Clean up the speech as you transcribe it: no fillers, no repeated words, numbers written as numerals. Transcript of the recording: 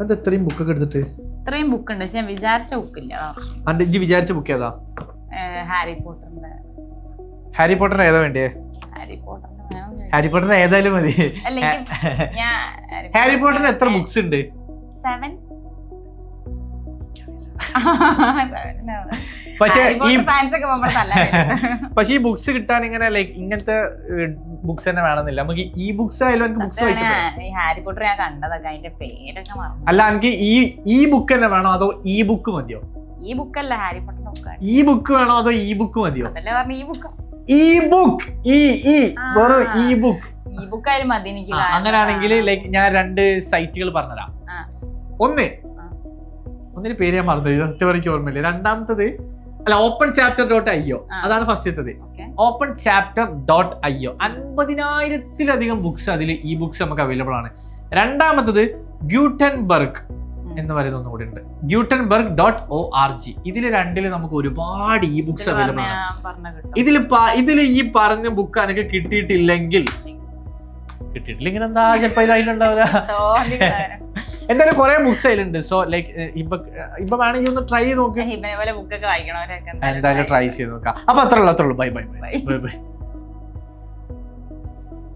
അത് എത്രയും ബുക്കൊക്കെ എടുത്തിട്ട്? ഇത്രയും ബുക്ക് ഉണ്ട്, പക്ഷെ ഞാൻ വിചാരിച്ച ബുക്കില്ല. ഇജ്ജ് വിചാരിച്ച ബുക്ക് ഏതാ? ഹാരി പോട്ടറിന്റെ. ഹാരി പോട്ടർ ഏതാ വേണ്ടേ? ഹാരി പോട്ടർ ഏതായാലും മതി. ഹാരി പോട്ടറിന് എത്ര ബുക്സ് ഉണ്ട്? 7. പക്ഷെ ഈ ബുക്സ് കിട്ടാൻ ഇങ്ങനെ ലൈക്ക് ഇങ്ങനത്തെ ബുക്സ് തന്നെ വേണമെന്നില്ല. നമുക്ക് ഈ ബുക്സ് ആയാലും എനിക്ക് ബുക്സ് ഹാരി പോട്ടർ ഞാൻ കണ്ടതൊക്കെ അതിന്റെ പേരൊക്കെ മറന്നു. അല്ല, എനിക്ക് ഈ ബുക്ക് തന്നെ വേണോ അതോ ഈ ബുക്ക് മതിയോ? ഈ ബുക്കല്ല, ഹാരി പോട്ടറിന്റെ ബുക്കാണ്. ഈ ബുക്ക് വേണോ അതോ ഈ ബുക്ക് മതിയോ? അതല്ലേ പറഞ്ഞു ഈ ബുക്ക്. ഈ ബുക്ക് വെറും ഈ ബുക്ക്. ഈ ബുക്ക് ആയാലും മതി എനിക്ക്. അങ്ങനെയാണെങ്കിൽ ലൈക്ക് ഞാൻ 2 സൈറ്റുകൾ പറഞ്ഞുതരാം. ഒന്നിന് പേര് ഞാൻ മറന്നു, സത്യം എനിക്ക് ഓർമ്മയില്ല. രണ്ടാമത്തത് അല്ല, openchapter.io അതാണ് ഫസ്റ്റത്തത്. openchapter.io 50,000-ലധികം ബുക്സ് അതിൽ ഈ ബുക്സ് നമുക്ക് അവൈലബിൾ ആണ്. രണ്ടാമത്തത് ഗൂട്ടൻബർഗ് എന്ന് പറയുന്ന ഒന്നുകൂടി ഉണ്ട്, gutenberg.org. ഇതിൽ രണ്ടില് നമുക്ക് ഒരുപാട് ഈ ബുക്സ് അവൈലബിൾ ആണ്. ഇതിൽ ഈ പറഞ്ഞ ബുക്ക് എനിക്ക് കിട്ടിയിട്ടില്ലെങ്കിൽ എന്താ ചിലപ്പോ ഇതിലുണ്ടാവില്ല. എന്തായാലും കുറെ ബുക്സ് അതിലുണ്ട്. സോ ലൈക്ക് ഇപ്പൊ വേണമെങ്കിൽ ഒന്ന് ട്രൈ ചെയ്ത് നോക്ക്. ബുക്കൊക്കെ വായിക്കണവരൊക്കെ എന്തായാലും ട്രൈ ചെയ്ത് നോക്കാം. അപ്പൊ അത്രയുള്ളൂ. ബൈ.